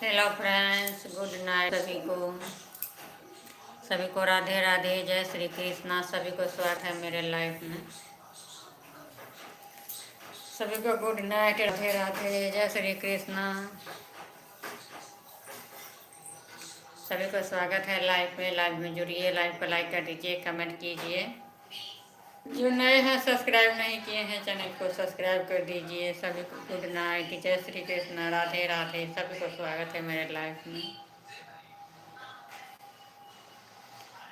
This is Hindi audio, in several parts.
हेलो फ्रेंड्स, गुड नाइट सभी को राधे राधे, जय श्री कृष्णा। सभी को स्वागत है मेरे लाइफ में। सभी को गुड नाइट, राधे राधे, जय श्री कृष्णा। सभी को स्वागत है लाइव में जुड़िए, लाइव को लाइक कर दीजिए, कमेंट कीजिए। जो नए हैं सब्सक्राइब नहीं किए हैं चैनल को सब्सक्राइब कर दीजिए। सभी को गुड नाइट, जय श्री कृष्णा, राधे राधे। सभी को स्वागत है मेरे लाइफ में।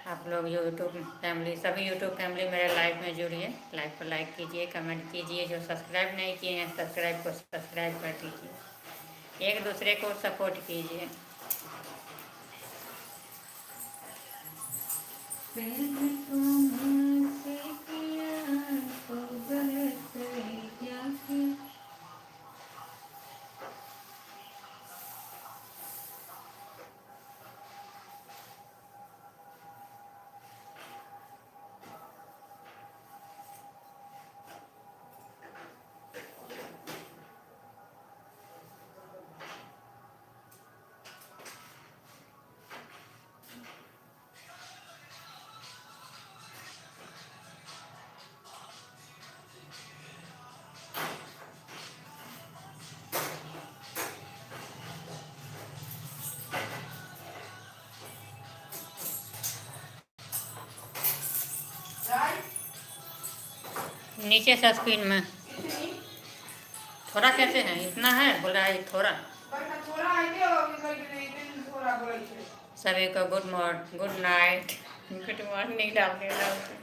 आप लोग यूट्यूब फैमिली, सभी यूट्यूब फैमिली मेरे लाइव में जुड़िए, लाइव को लाइक कीजिए, कमेंट कीजिए। जो सब्सक्राइब नहीं किए हैं सब्सक्राइब को सब्सक्राइब कर दीजिए, एक दूसरे को सपोर्ट कीजिए। नीचे से स्क्रीन में थोड़ा कैसे है, इतना है बोला है थोड़ा। सभी को गुड नाइट, गुड मॉर्निंग डालते डालते।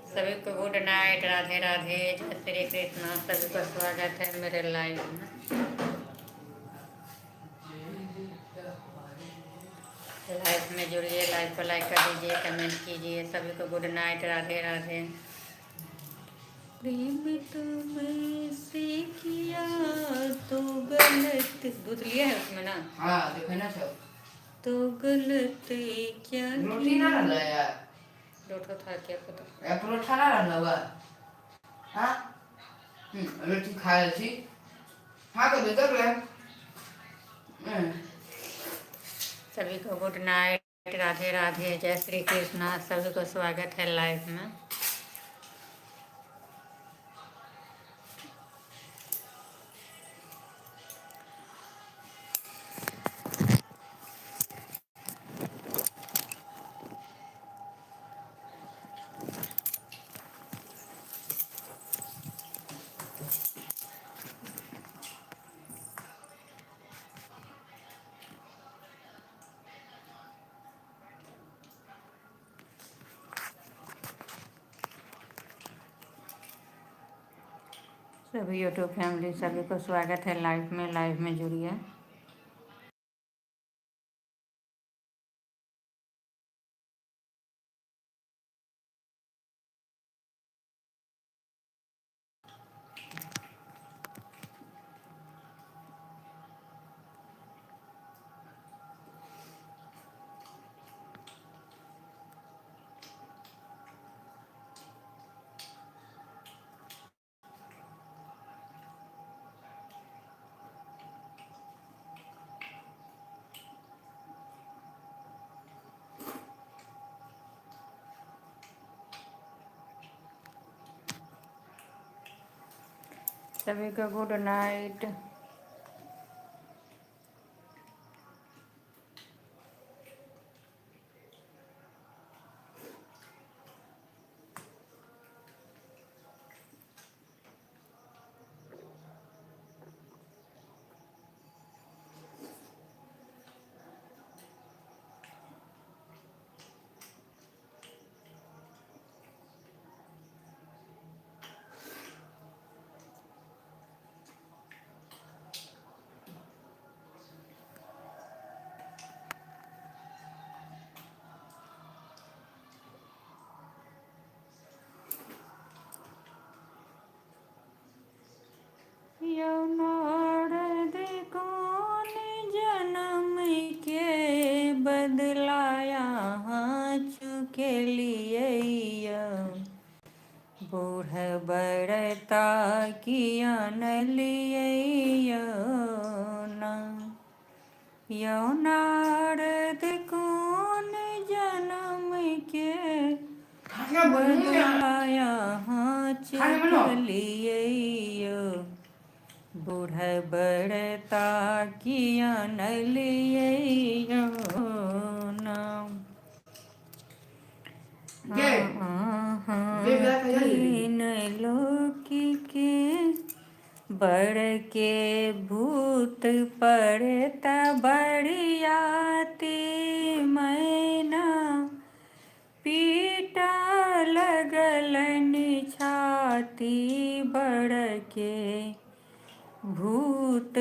सभी को गुड नाइट, राधे राधे, जय श्री कृष्णा। सभी को स्वागत है मेरे लाइव में। लाइव में जुड़िए, लाइव को लाइक कर दीजिए, कमेंट कीजिए। सभी को गुड नाइट, राधे राधे। प्रेम तुमसे किया तो गलत, दूध लिया है उसमें ना। हाँ देखो ना सब तो गलत क्या रोटी ना रहा यार, रोटी था क्या पता या परोठा ना रहा हुआ। हाँ रोटी खाया थी। हाँ तो दे दो यार। सभी को गुड नाइट, राधे राधे, जय श्री कृष्णा। सभी को स्वागत है लाइव में। सभी यूट्यूब फैमिली, सभी को स्वागत है लाइव में जुड़िए। सभी को गुड नाइट। यो नारद कौन जन्म के बदलाया चलिए बूढ़ बड़ता किया न लिए नाम तीन लोक के बड़ के भूत पड़ता बड़ियाती मैना पीटा लगलन छाती बड़ के भूत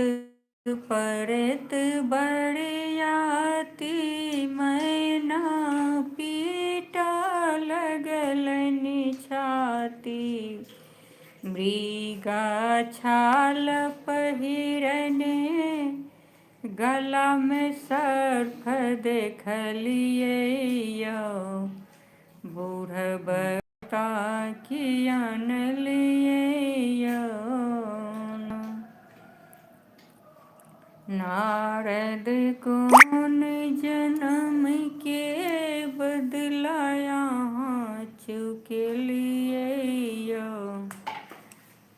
पड़त बड़ियाती मैना पीटा लगलन छाती मृगा छाल पहिरने गला में सर्फ देखलिए बूढ़ बता किया न लिए नारद कौन जन्म के बदलाया चुके लिए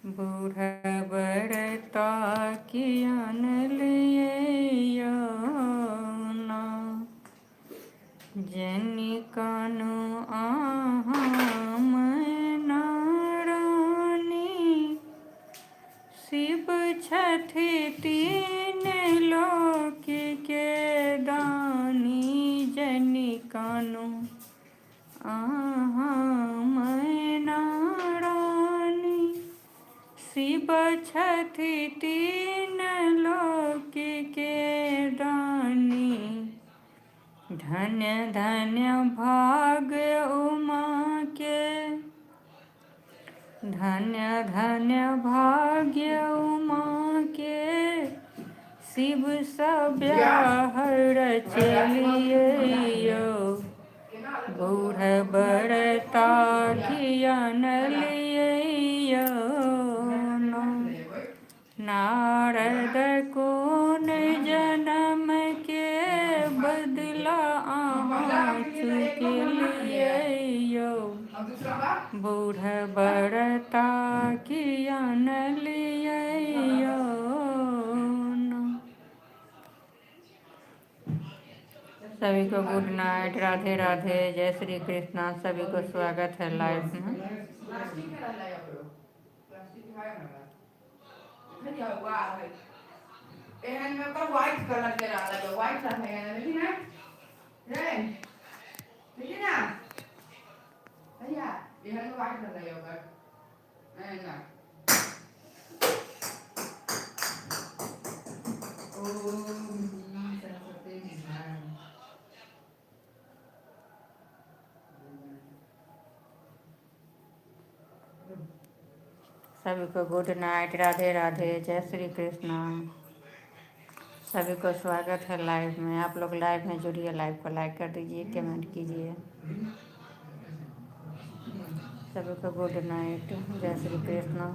बूढ़ बड़ता किया न लिए जनि कानो नारानी शिव छथि तीन लोक के दानी जनि कानो नारानी शिव छथि तीन लोक के दानी धन्य धन्य भाग्य उमा के धन्य धन्य भाग्य उमा के शिव सब्याह रचलिए बूढ़ बड़ता किया न लिए नारद कौन जन्म के बदला चुके लिए बूढ़ बड़ता किया न लिए सभी को गुड नाइट, राधे राधे, जय श्री कृष्णा। सभी को स्वागत है लाइव में। सभी को गुड नाइट, राधे राधे, जय श्री कृष्णा। सभी को स्वागत है लाइव में। आप लोग लाइव में जुड़िए, लाइव को लाइक कर दीजिए, कमेंट कीजिए। सभी को गुड नाइट, जय श्री कृष्णा।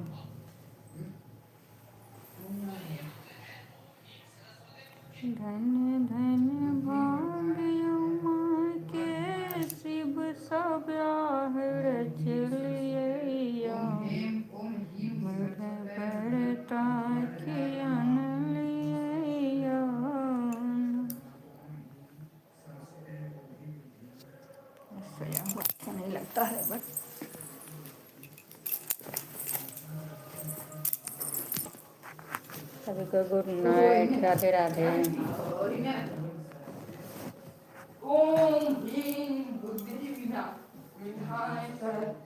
धन्य धन्य भाग्य उमा के शिव सब्याह रचलिए बड़ता किया न लिए अच्छा नहीं लगता है बस। सभी को गुड नाइट, राधे राधे।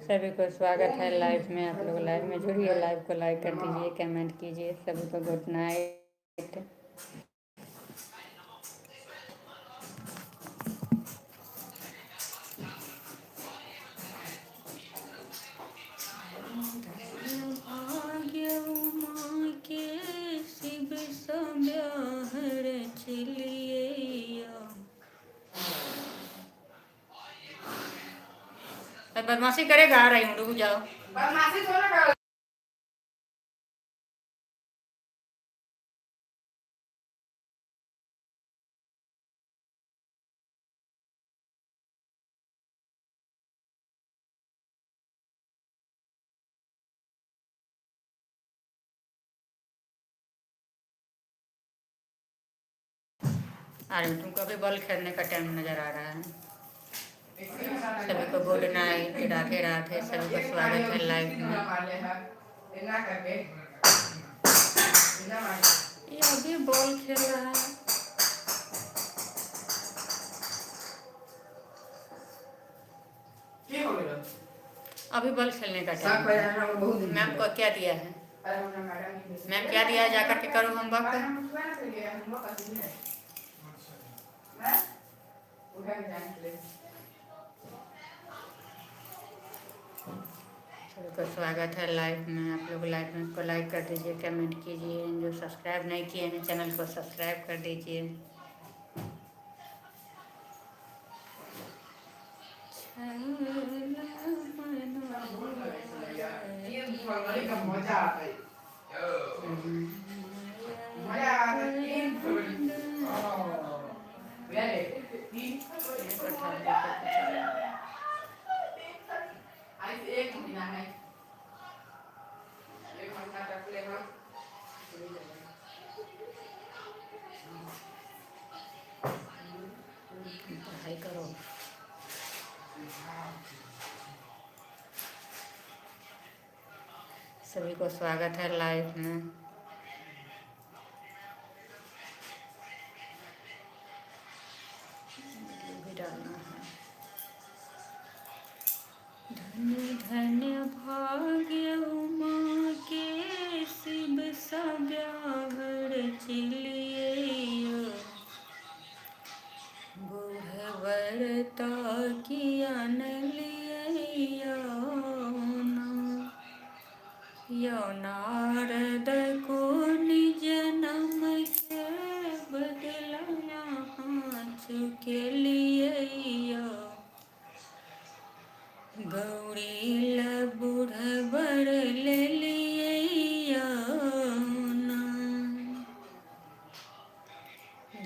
सभी को स्वागत है लाइव में। आप लोग लाइव में जुड़िए, लाइव को लाइक कर दीजिए, कमेंट कीजिए। सभी को गुड नाइट। भाग्य उमा के शिव सब्याह रचलिए बदमाशी करेगा। आ रही हूँ, रुक जाओ। बदमाशी थोड़ा अरे तुमको अभी बॉल खेलने का टाइम नज़र आ रहा है। सभी को गुड नाइट, राधे राधे, सभी को स्वागत है लाइव में। ये अभी बॉल खेल रहा है। अभी बॉल खेलने का टाइम है। मैम को क्या दिया है? मैम क्या दिया है? जाकर के करो होमवर्क। सबका स्वागत है लाइव में। आप लोग लाइव में को लाइक कर दीजिए, कमेंट कीजिए। जो सब्सक्राइब नहीं किए हैं चैनल को सब्सक्राइब कर दीजिए। पढ़ाई करो। सभी को स्वागत है लाइव में। भी डालना है। धन्य धन्य भाग्य उमा के शिव सब्यावर चिलिए बुढ़वरता किया नलिया यो नारद को निज नम के बदलाया चुके लिए गौरी बुढ़वर ले लिया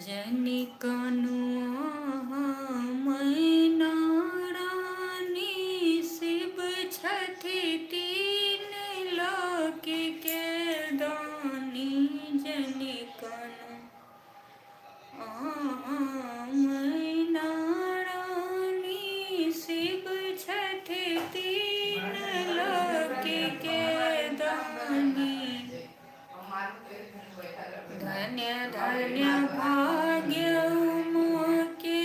जनी कानुआ मैना रानी शिव छठी तीन लोक के दानी जनी कानु मैना रानी शिव छठी तीन लोक के दानी धन्य धन्य भाग्य उमा के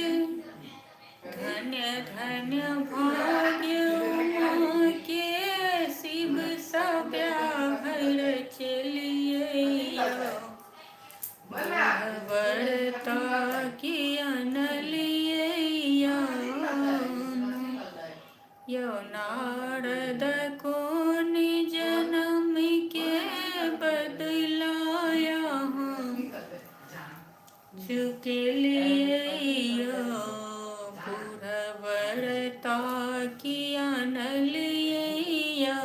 धन्य धन्य भाग्य उमा के शिव सब्याहर चलिए बुढ़वरता किया नलिया यो नारद को निज नम के बदलाया चुके लिए बुढ़वरता किया नलिया।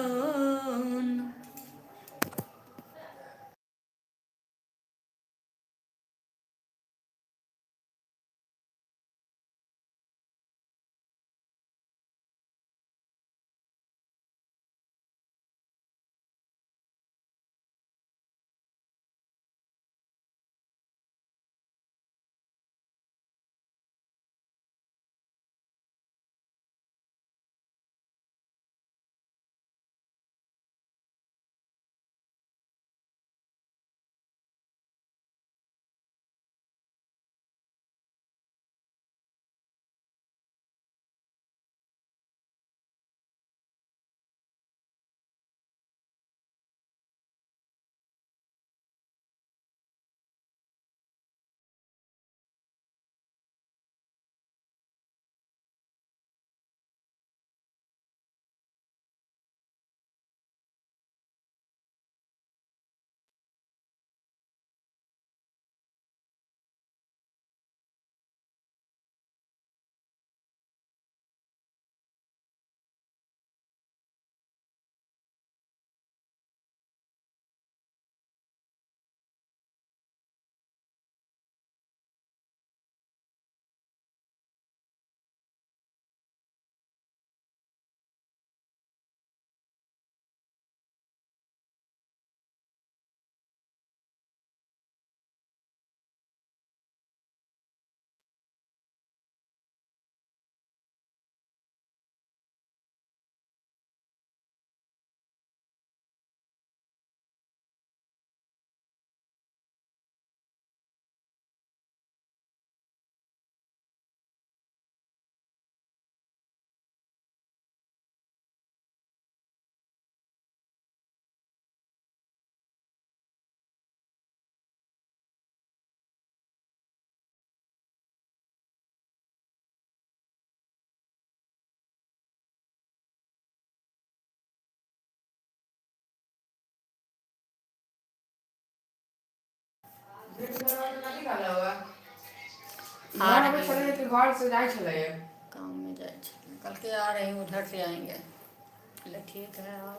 घर से जाए काम में जाए कल के आ रहे हैं, उधर से आएंगे। ठीक है आओ।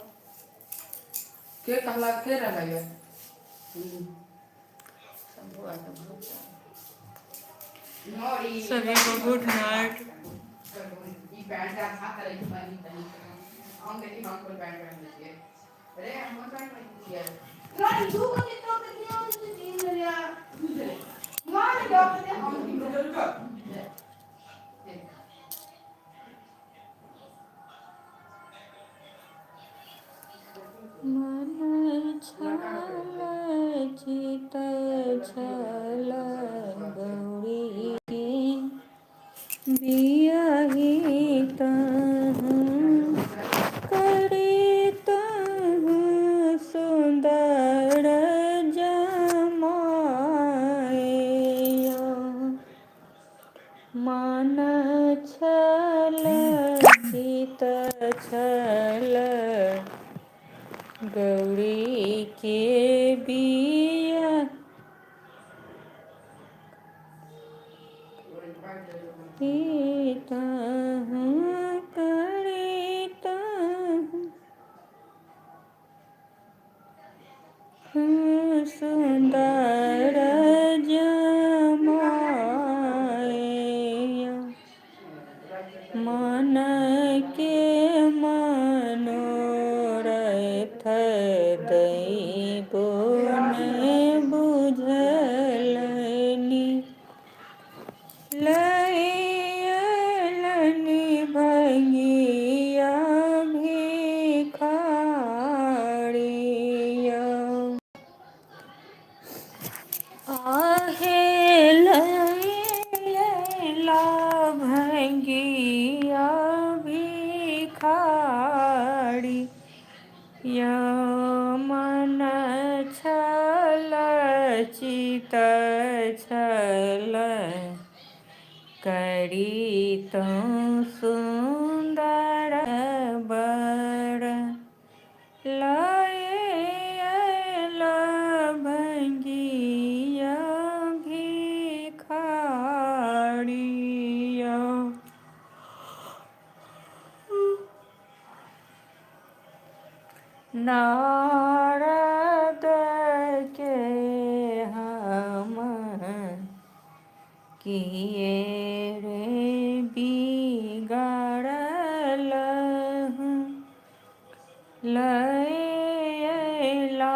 के कहला के रह गए सभी को गुड नाइट। मन छल चित छल गौरी बियाही तहु करे तहु सुंदर जमाया। मन छल चित छल गौरी के बिया सुंदर जमाया। मन के मनोरथ दैबो न बुझलनि लयलनि भंगिया भिखारिया। आहे लयला भंगिया भिखारी या। मन छल चित छल करी तो सुंदर बर लयल भंगिया भिखारिया। नारद के हम किए रे बिगड़ल लयला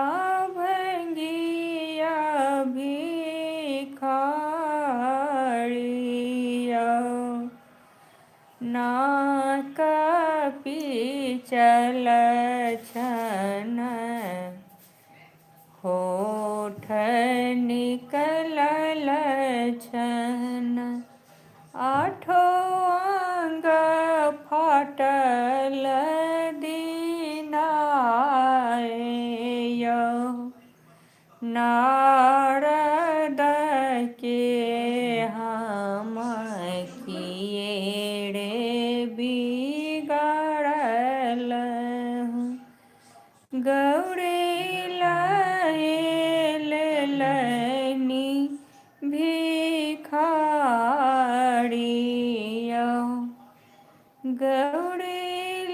भंगिया भिखारिया। नाक पिचल छन होठ निकलल छन आठो अंग फाटल दीनाय। नारद के हम किए रे बिगड़ल गौरी लयलनि भिखारिया। गौरी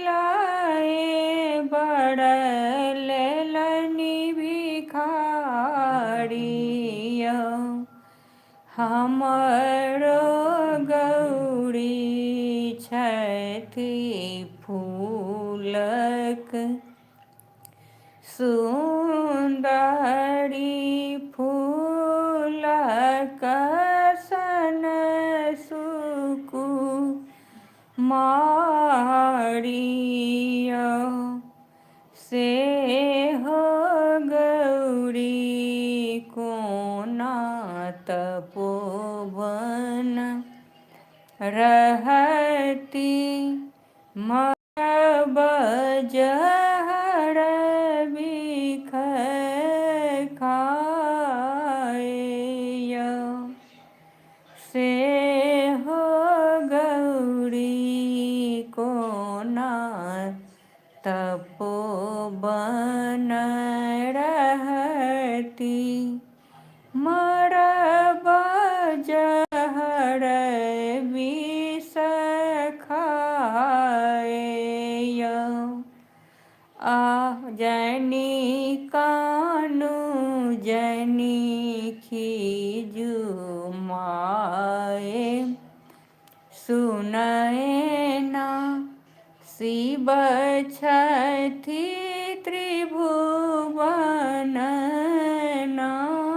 लाए बड़लनि भिखारिया। हमरो गौरी छथि फूलक सुंदरी फूलक सन सुकुमारिया। से हो गौरी कोना तपोवन रहती बजहर बिख खाया। से हो गौरी कोना तपोवन रहती मर बजहर सुनैना शिव छथि त्रिभुवन नाथय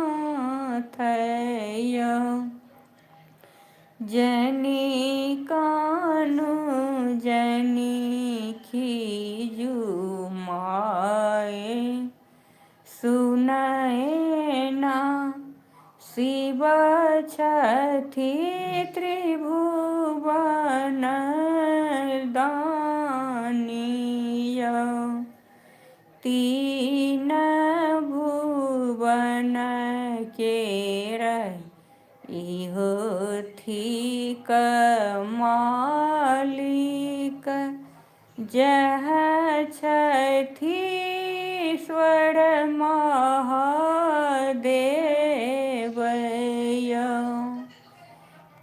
जनि कानु जनि खीजु माए सुनैना शिव छथि त्रिभुवन दानीय तीन भुवन के इहो थिक मालिक जह छथि ईश्वर महादेवय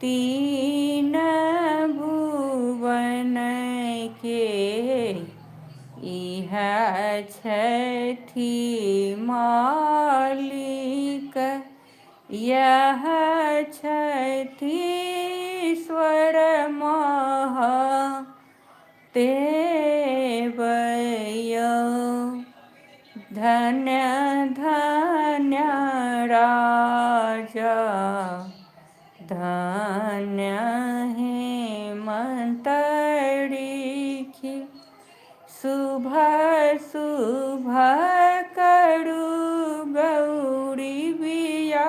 तीन भुवन के इह छथि मालिक यह छथि ईश्वर महादेवय धन्य धन्य राजा धन्य हेमंत ऋषि शुभ शुभ करु गौरी बियाहय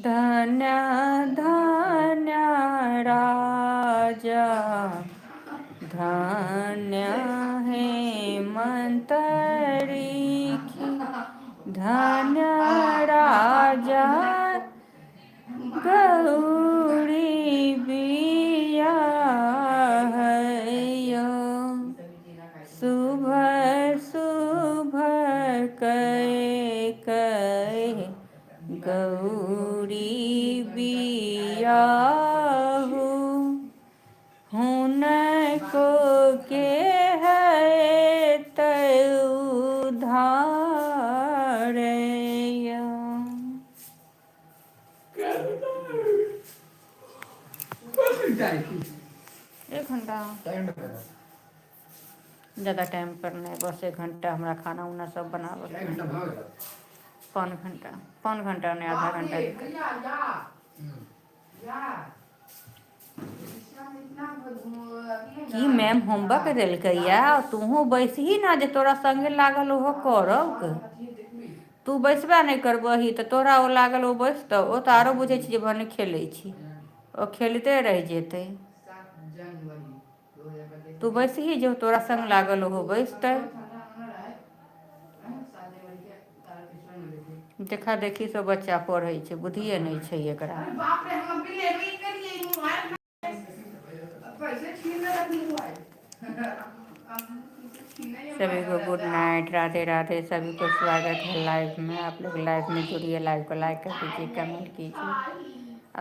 धन्य धन्य राजा धन्य हेमंत ऋषि धन्य राजा गौरी बियाहय शुभ शुभ कह गौरी बियाहु हुनको के है उधारय। एक घंटा ज़्यादा टाइम पर नहीं, बस 1 घंटा हमरा खाना उना सब बनावल पौन घंटा नहीं आधा घंटा कि मैम होमवर्क दिलकै या तूहो बैसही ना जे तोरा संगे लागल ओहो करब तू बैसबे नहीं करबही तो तोरा ओ लागल ओ बैसतौ ओ तो आरो बुझे छी जे भने खेलै छी ओ खेलते रह जेतै तू बैसही जो तोरा संग लागल ओहो बैसतै देखा देखी सब बच्चा पढ़ै छै बुद्धिए नहीं छै एकरा सभी को गुड नाइट राधे राधे सभी को स्वागत है लाइव में आप लोग लाइव में जुड़िए लाइव को लाइक कर दीजिए कमेंट कीजिए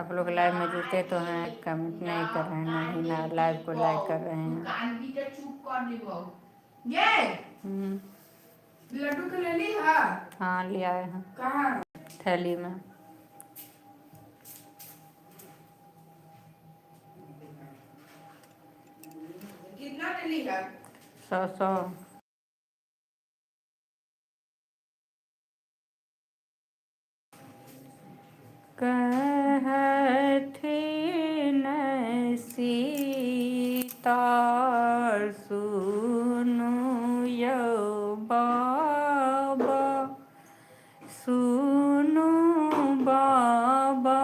आप लोग लाइव में जुड़ते तो हैं कमेंट नहीं कर रहे हैं नहीं ना लाइव को लाइक कर रहे हैं लड्डू तो ले ली है हाँ ले आए हैं कहाँ थैली में कितना ले ली है 100 कहथिन सीता सुनु यौ बाबा सुनु बाबा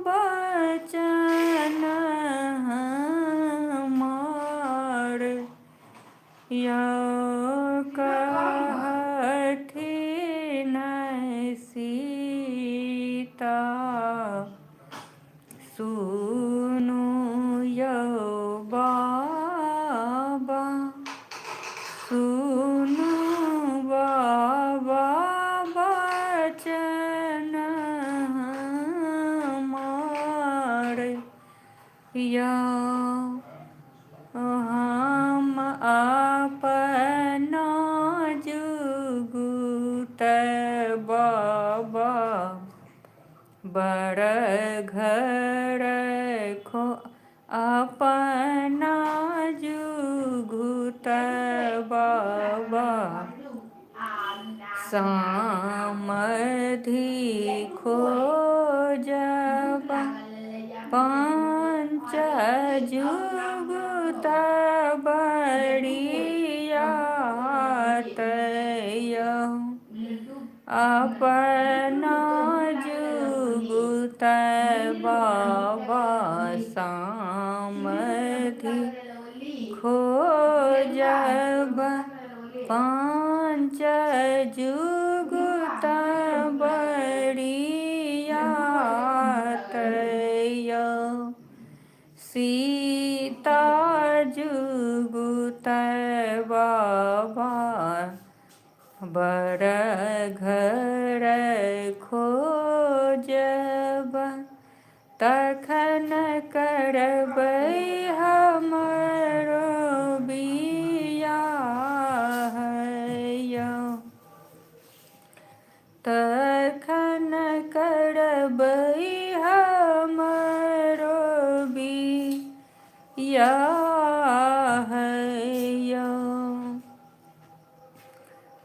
बचन हमार यौ कहथिन सीता सुनु यौ बाबा सुनु बाबा बचन हमार यौ हम अपना जुगुत बाबा बड़ घर खो अपना जुगुत बाबा समाधि खोजब पांच जुगुत बड़ियात अपना जुगुत बाबा समाधि खोजब पांच जुगुत बड़ियात सीता जुगुत बाबा बड़ घर खोजब तखन करबै हमरो बियाह तखन करबै हमरो बियाह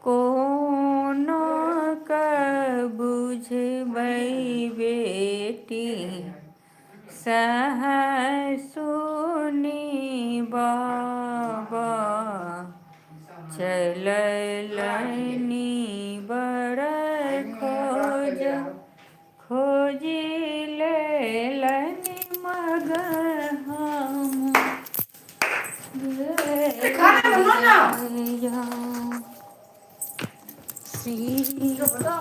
कोनो क बुझबै बेटी सह सुनी बाबा चललनि बड़ खोज खोजी लेलनि मग हम सीता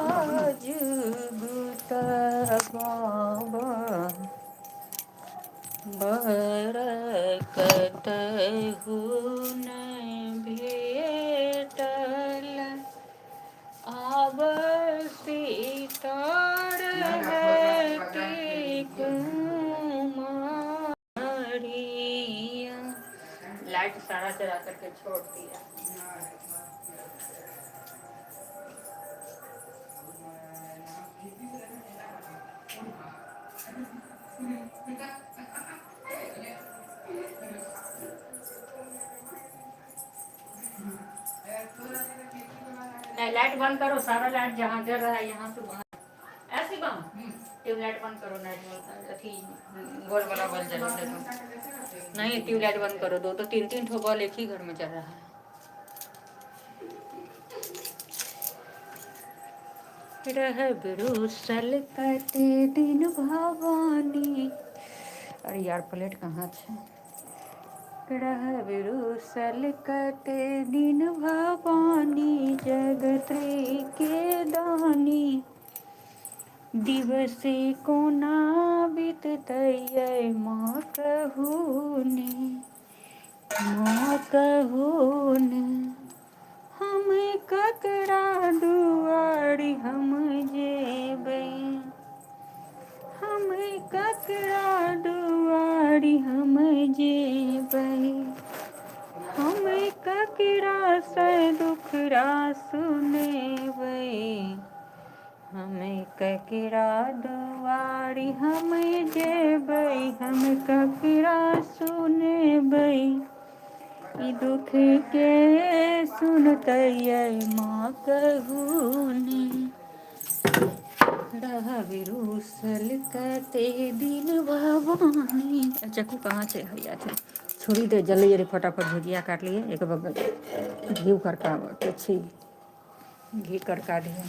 जुगुत बाबा बरकतहु न भेटल आब सीतार की कुमारिया। लाइट सारा चला करके छोड़ दिया। नहीं, लाइट बंद करो, सारा लाइट जहाँ जल रहा है यहाँ से बाहर ऐसे बम ट्यूबलाइट बंद करो, लाइट अथी गोल वाला बल्ब जला दे दो। नहीं, ट्यूबलाइट बंद करो, दो तो तीन तीन ठो बल्ब एक ही घर में चल रहा है। रह बिरुसल कते दिन भवानी। अरे यार प्लेट कहाँ छे। रह बिरुसल कते दिन भवानी जगत के दानी दिवसे कोना बीततै माँ कहूने माँ कहूने हम ककरा दुआरी हम जेबै हम ककरा दुआरी हम जेबै हम ककरा से दुखरा सुनेबै हम ककरा दुआरी हम जेबै हम ककरा सुनेबै ई दुख के सुनतै माँ कहूने रह बिरुसल कते दिन भवानी। चक्कू कहाँ से हैया थे छुरी दे जल्दी जल्दी फटाफट भुजिया काट लिए। एक बगल घी करका छी घी करका दिए।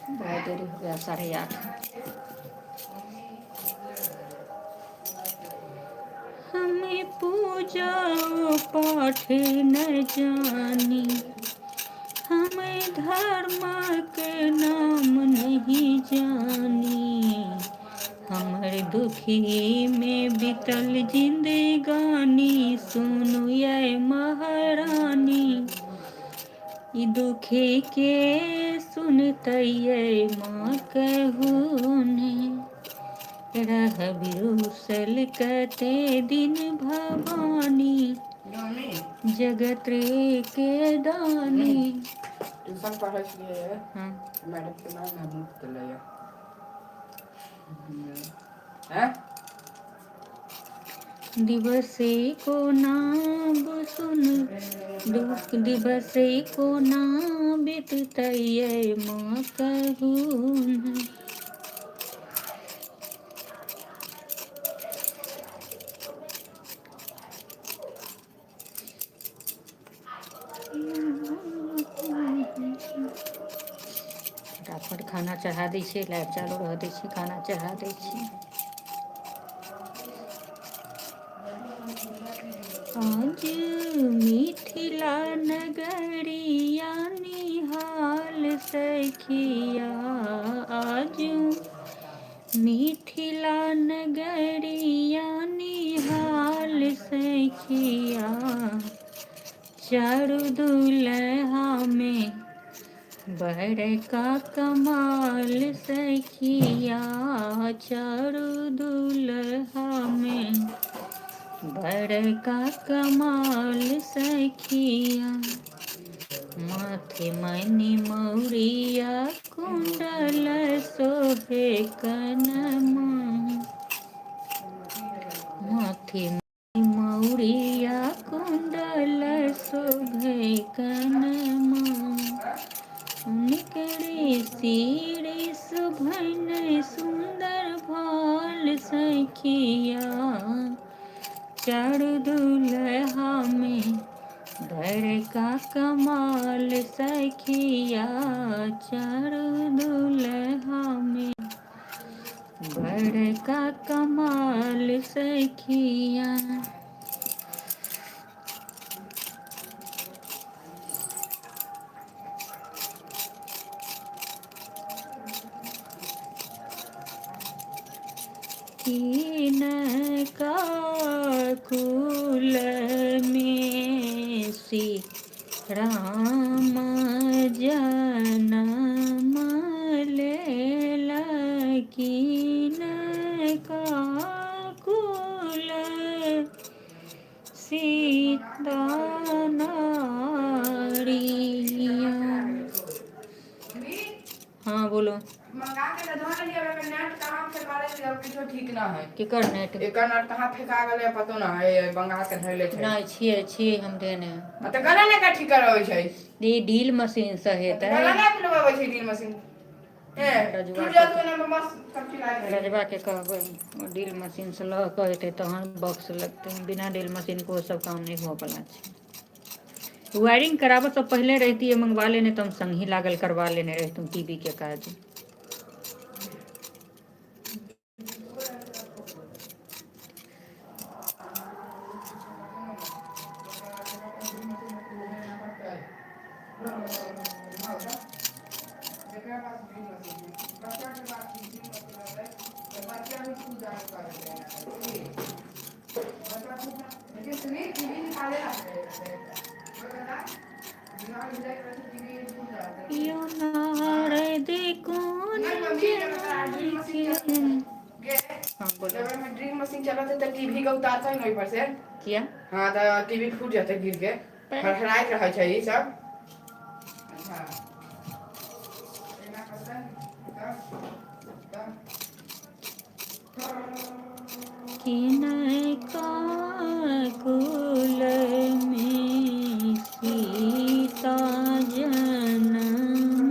बहुत देरी हो गया 8:30। हमें पूजा पाठ न जानी हमें धर्म के नाम नहीं जानी हमर दुखी में बीतल जिंदगानी सुनु ये महारानी ई दुखी के सुनतै माँ कहूने रह बिरुसल कते दिन भवानी जगत के दानी ट्यूशन पढ़ै छलियै मैडम के नाम ना मुख देलै हैं दिवसे को नाम सुन दुख दिवसे को नाम बिततै माँ कहूँ फटाफट खाना चढ़ा दै छियै लाइव चालू रह दै छियै खाना चढ़ा दै छियै आज मिथिला नगरिया निहाल सखिया आज मिथिला नगरिया निहाल सखिया चारू दुल्हा में बड़का कमाल सखिया चारू दुल्हा में बड़का कमाल सखिया माथे मणि मौरिया कुंडल शोभे कनमा माथे मणि मौरिया कुंडल शोभे कनमा निकरे सिरे सुभन सुंदर भाल सखिया चारू दुल्हा में बड़का कमाल सखिया चारू दुल्हा में बड़का कमाल सखिया किनका कुल में श्री राम जनम लेला किनका कुल सीता नारिया। हाँ बोलो। मंगा के तो धोने लिया मैं नेट कहां फेंका ले अब किछो ठीक ना है केकर नेट एकर नेट कहां फेंका गेले पतो ना है मंगा के धइले छै नहीं छिए हम देने त गला ने का ठीक करबै छै दी डील मशीन से हेतै गला ने लगबै छै डील मशीन ए रजवा तो ना बस सब चिल्लाए रजवा के कहबै डील मशीन से ल के हेतै तहन बॉक्स लगतै बिना डील मशीन को सब काम नहीं हो पाला छै वायरिंग कराबो तो पहले रहती है मंगवा लेने तो हम संग ही लागल करवा लेने रहे तुम टीवी के काज ड्रिल मशीन चला तो टीवी के उतारता ही नहीं पर से किया हां तो टीवी फूट जाते गिर के फड़फड़ाइत रहे छै ई सब अच्छा एना करता किनका कुल में सीता जनम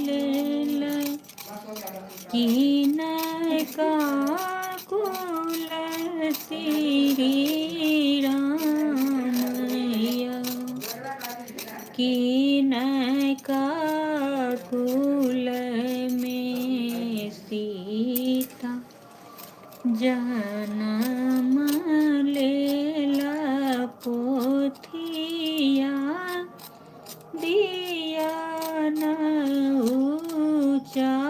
लेला किनका कुल श्री रामया किनका कुल में सीता जनम लेला पोथिया दिया न उचारिया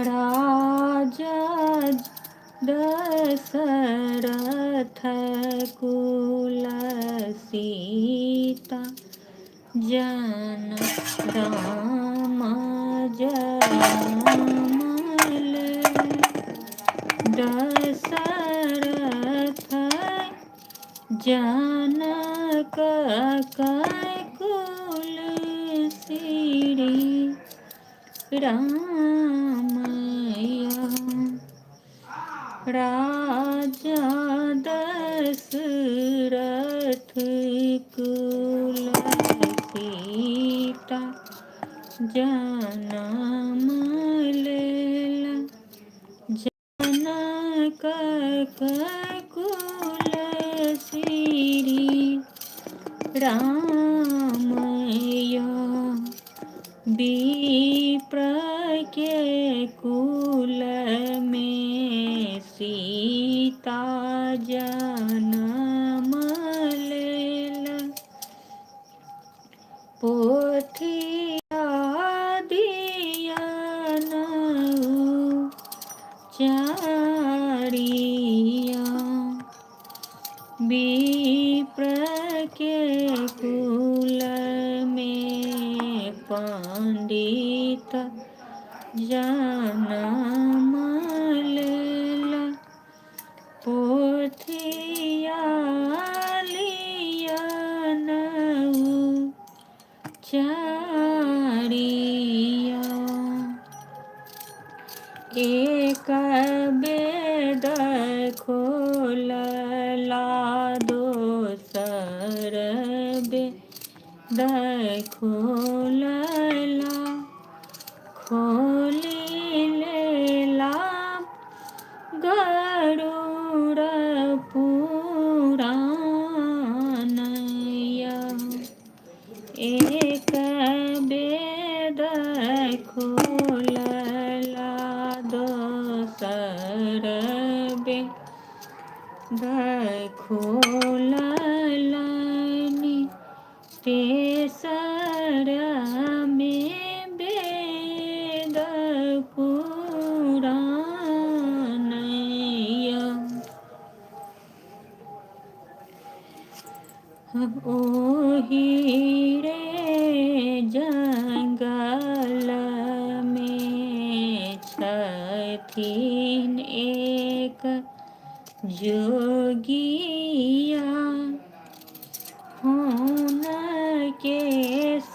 राजा दशरथ कुल सीता जन राम जनमल दशरथ जनक कुल श्री रामया राजा दशरथ कुल सीता जनम लेला जनक कुल श्री रामया विप्र के कुल में सीता जनम लेला पोथिया दियन चारिया विप्र के कुल में पंडित जनम लेला पोथिया लियन चारिया एक वेद खोलला दोसर वेद खोलला खोली लेला गरुड़ पुराणया एक वेद खोलला दोसर वेद खोललनि तेसर में वेद पुराणया ओही रे जंगल में छथिन एक जोगिया हुनके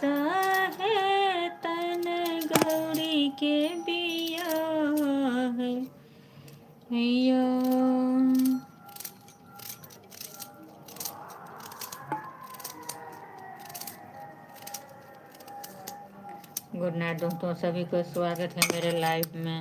सहेतन गौरी के बियाह या गुड नाइट दोस्तों, सभी को स्वागत है मेरे लाइव में।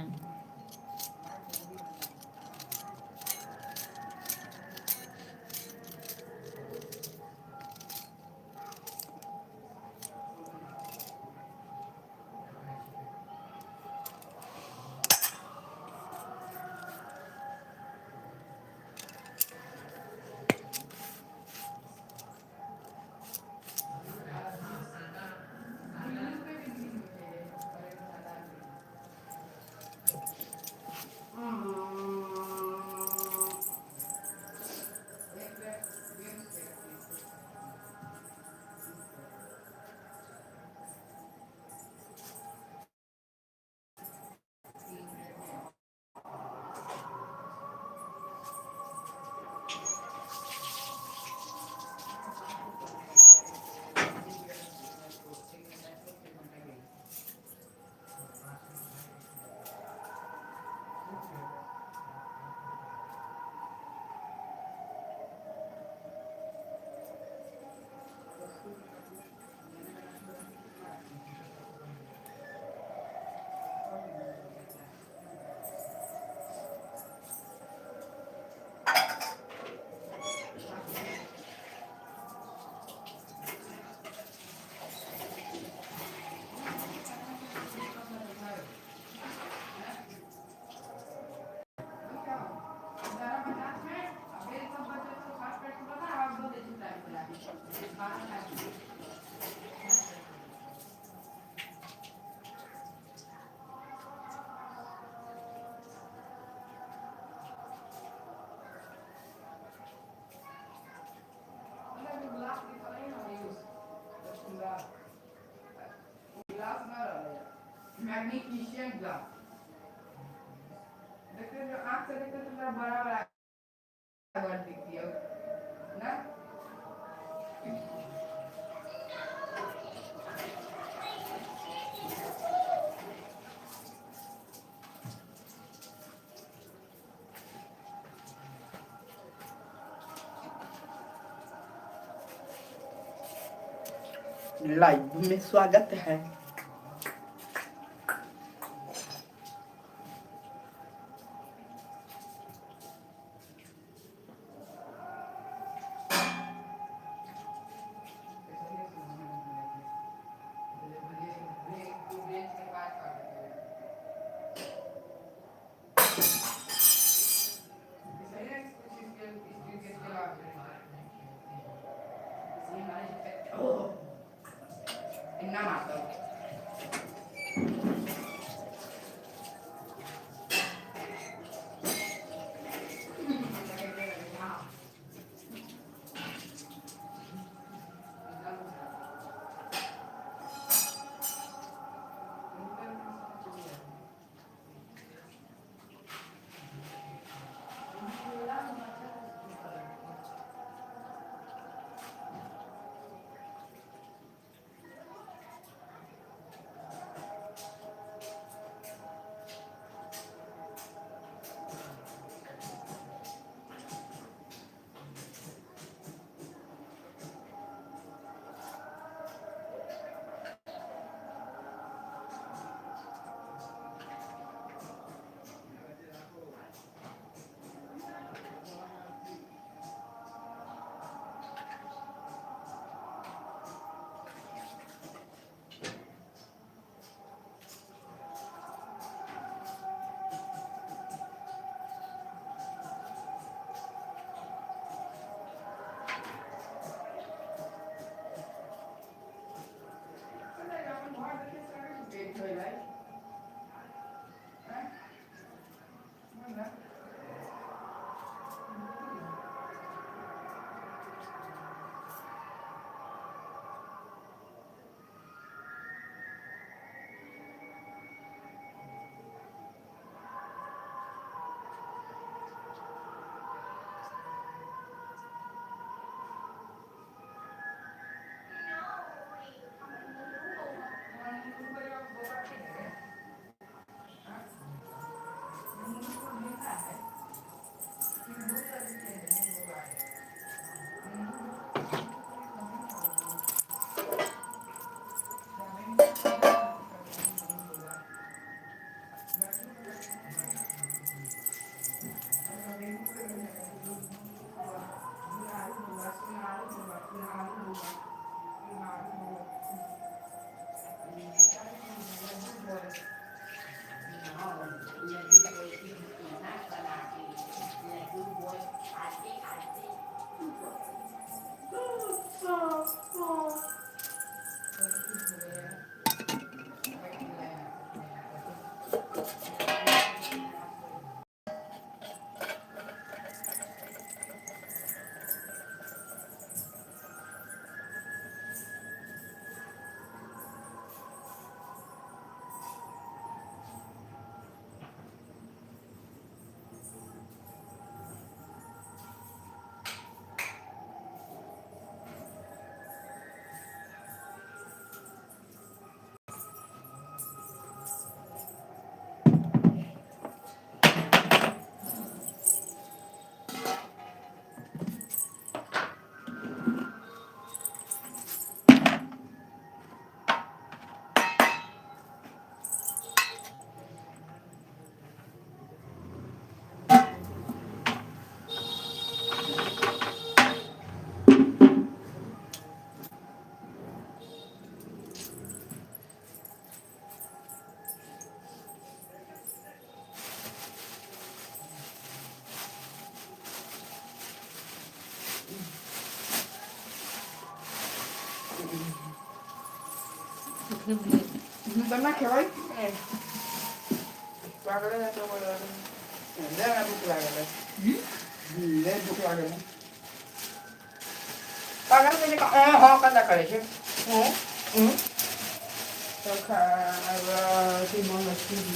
मैग्नीफिशिएंट ग्लास देखते जो आँख से देखते तो बड़ा बड़ा दिखती है ना। लाइव में स्वागत है। इन्ना मारता हूँ। Tama kawai? Bagala na to wala. Hindi na buka bagala. Hindi buka bagala. Bagala ni ka ha ka na kare siya. So ka si mga TV.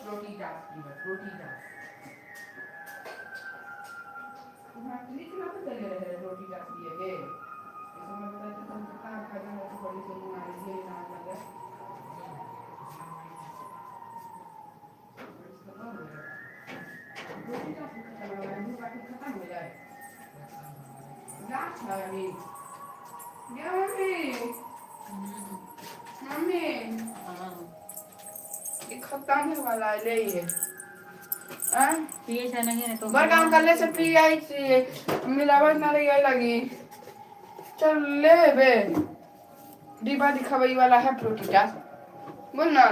Roti task की है रोटी टास्क तुम्हारा क्लिक ना तो चले रहे रोटी टास्क दिए के इसमें पता है तुम कितना फायदा है तो बड़ी से हमारे ये ना लगे रोटी टास्क खत्म हो गया मुंह बाकी खत्म हो जाए क्या था अभी क्या मम्मी हाँ ये खत्म होने वाला है ले ये पिए से नहीं है तो बर काम करने से पी आई थी मिलावट ना लगी चल ले बे डिब्बा दिखावई वाला है प्रोटीन का बोल ना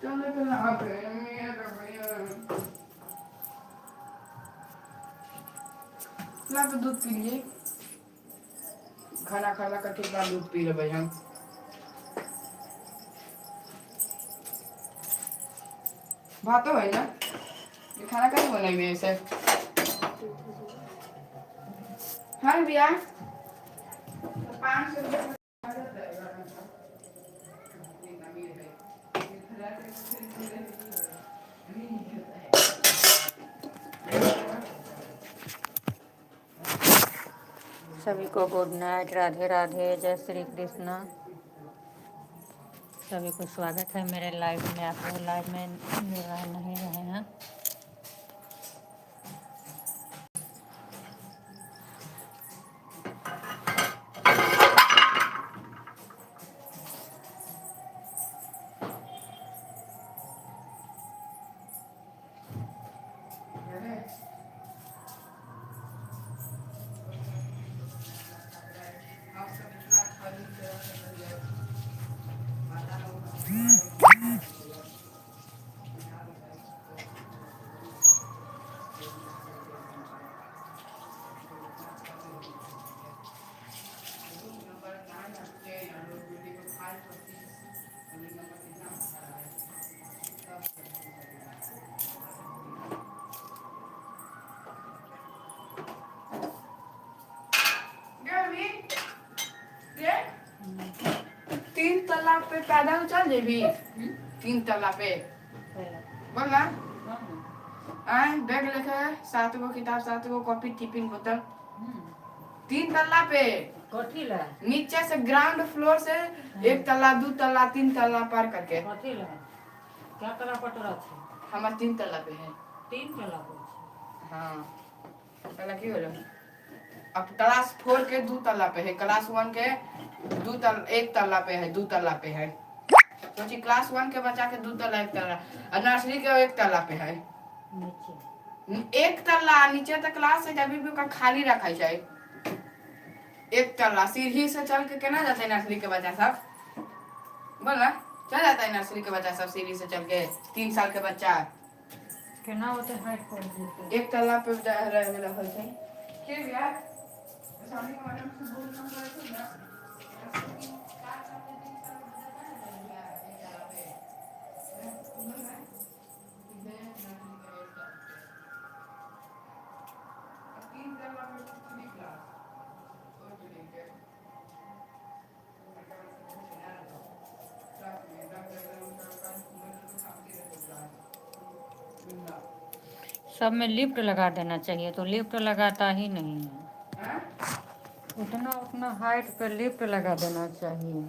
चल ले ना पे मेरा भैया ला तो दूध पी लिए खाना खाला का ठीक बाद दूध पी ले भैया भात तो है ना ये खाना कैसे बनाई मैं इसे हाँ भैया 500 रुपये सभी को गुड नाइट, राधे राधे, जय श्री कृष्ण। सभी को स्वागत है मेरे लाइव में। आप लोग लाइव में नहीं रहे हैं। पे पैदा चल जेबी 3 तल्ला पे बोल ना बैग लेके 7 गो किताब 7 गो कॉपी टिफिन बोतल 3 तल्ला पे नीचे से ग्राउंड फ्लोर से 1 तल्ला 2 तल्ला 3 तल्ला पार करके क्या तला पटरा हमारे 3 तल्ला पे है 3 तला पे। हाँ तल्ला की बोलो अब क्लास 4 के 2 तल्ला पे है क्लास 1 के 1 तल्ला पे है 2 तल्ला पे है सोची क्लास 1 के बच्चा के 2 तल्ला 1 तल्ला और नर्सरी के 1 तल्ला पे है नीचे 1 तल्ला नीचे तक क्लास है अभी भी का खाली रखा है 1 तल्ला सीढ़ी से चल के केना जाते हैं नर्सरी के बच्चा सब बोल ना चल जाता है नर्सरी के बच्चा सब सीढ़ी से चल के 3 साल के बच्चा केना होते हाइट 1 तल्ला पे रह गेला होय छै के यार शादी के मैडम से बोल काम करे छै ना सब में लिफ्ट लगा देना चाहिए, तो लिफ्ट लगाता ही नहीं है। उतना हाइट पे लिफ्ट लगा देना चाहिए।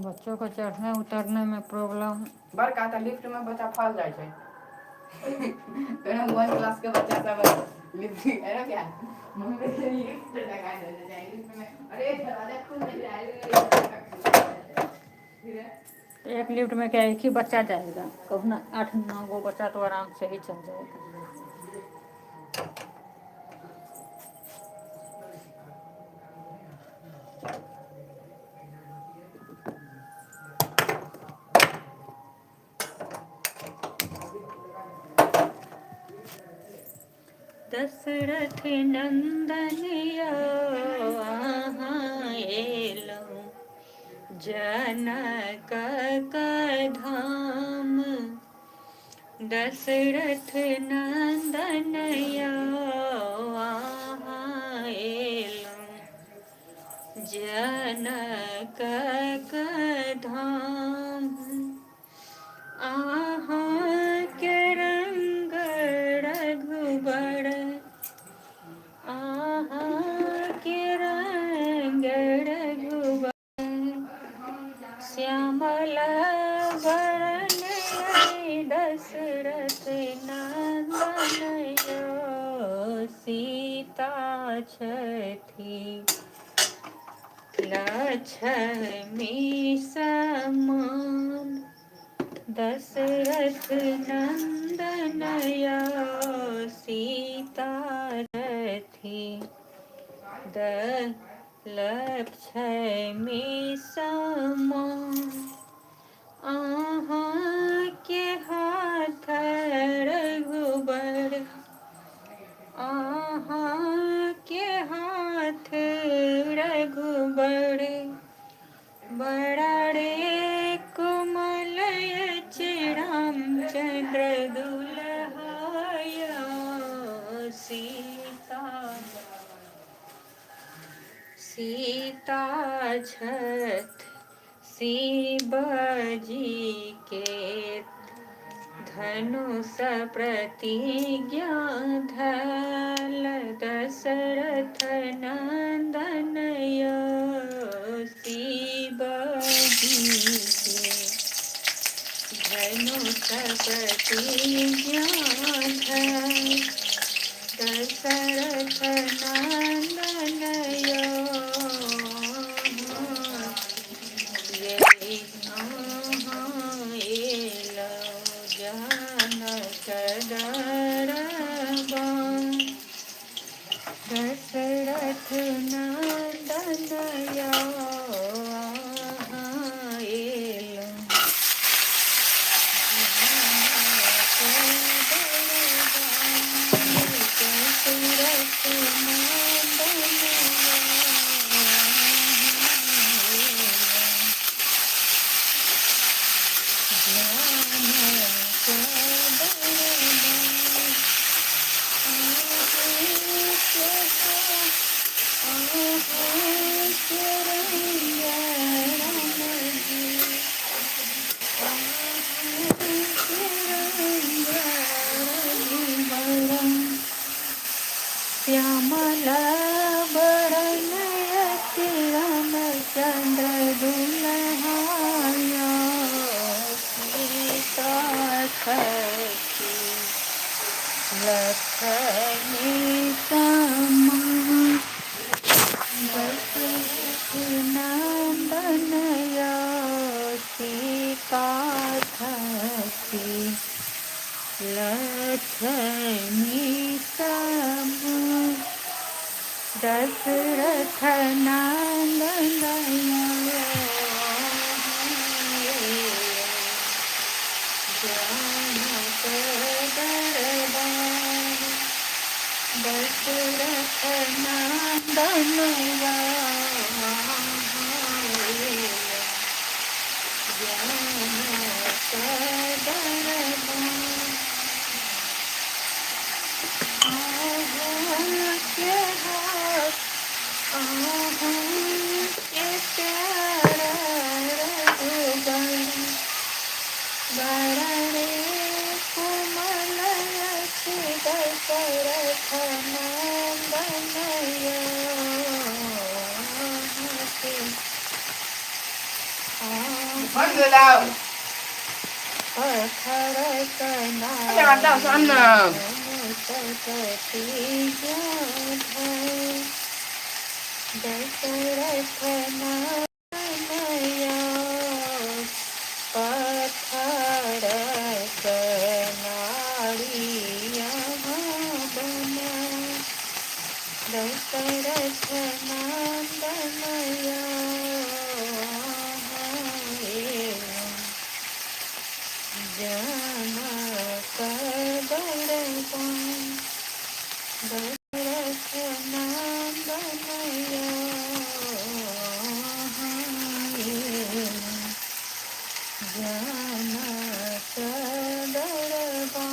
बच्चों को चढ़ने उतरने में प्रॉब्लम बड़ का त लिफ्ट में बच्चा फंस जाए छै तो 1 क्लास के बच्चा सब लिफ्ट है क्या मम्मी के लिफ्ट लगा दे जाए लिफ्ट में अरे दरवाजा खुल नहीं रहा है एक लिफ्ट में क्या एक ही बच्चा जाएगा, कहूँ ना 8-9 गो बच्चा तो आराम से ही चल जाएगा। दशरथ नंदन जनक धाम दशरथ नंदन जनक धाम आहा के रंग रघुबर, आहा के रंग रघुबर, श्यामल वरण दशरथ नंदन सीता छठी लक्ष्मी समान, दशरथ नंदन सीता रथी लक्ष्मी समान, आहा के हाथ रघुबर, आहा के हाथ रघुबर, बड़ा रे कोमल रामचंद्र दुल्हाया सीता, सीता छठ शिव जी के धनुष प्रतिज्ञा धल, दशरथ नंदन शिव जी के धनुष प्रतिज्ञा धल, दशरथ नंदन जानक दरबा, दशरथ नंदन श्यामला बरन रामचंद्र दुल्हाया सीता छठी लक्ष्मी समान, दशरथ नंदन सीता छठी लक्ष्मी समान, दशरथ नंदन जानक दरबार, दशरथ नंदन जानक दरबार, के हाथ आहा के प्यारा रघुबर, बड़ा रे कोमल दशरथ नंदन बंद लाओ पत्थर कना ada sana दशरथ नंदन पत्थर कनाड़िया बना, दशरथ नंदन जानक दरबा, दशरथ नंदन जानक दरबा।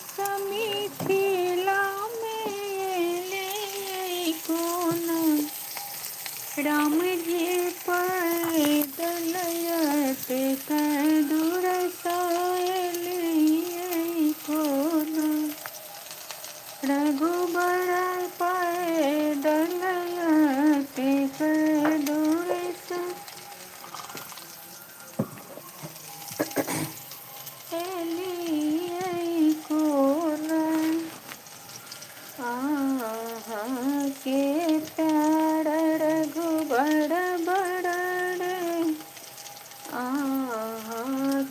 समिथिला में कौन राम जी पैदल दूर कौन रघुबर पैदल दूर कौन के प्यार रघुबर बड़े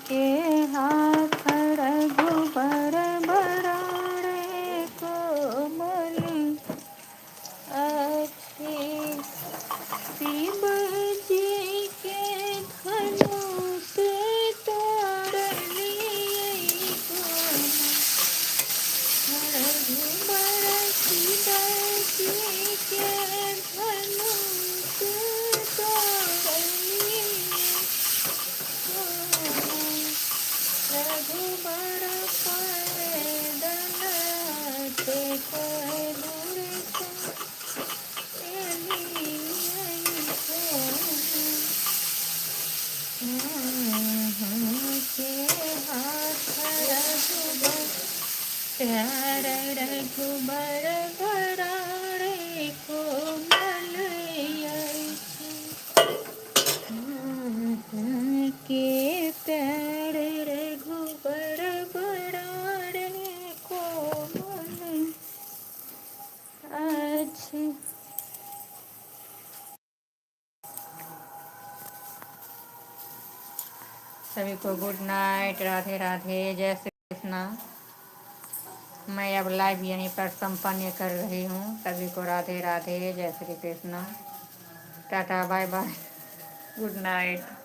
के हाथ रघुबर बड़े कोमल अच्छी शिव जी के धनुष तोड़ लिए रघुबर शिव जी के धनुष तोड़ लिए रघुबर पैदल दूर के हाथ रघुबर प्यार रघुबर बड़े कोमल के प्यार रघुबर बड़े कोमल अच्छे। सभी को गुड नाइट, राधे राधे, जय श्री कृष्णा। मैं अब लाइव यहीं पर संपन्न कर रही हूँ। सभी को राधे राधे, जय Shri Krishna, tata bye bye, good night.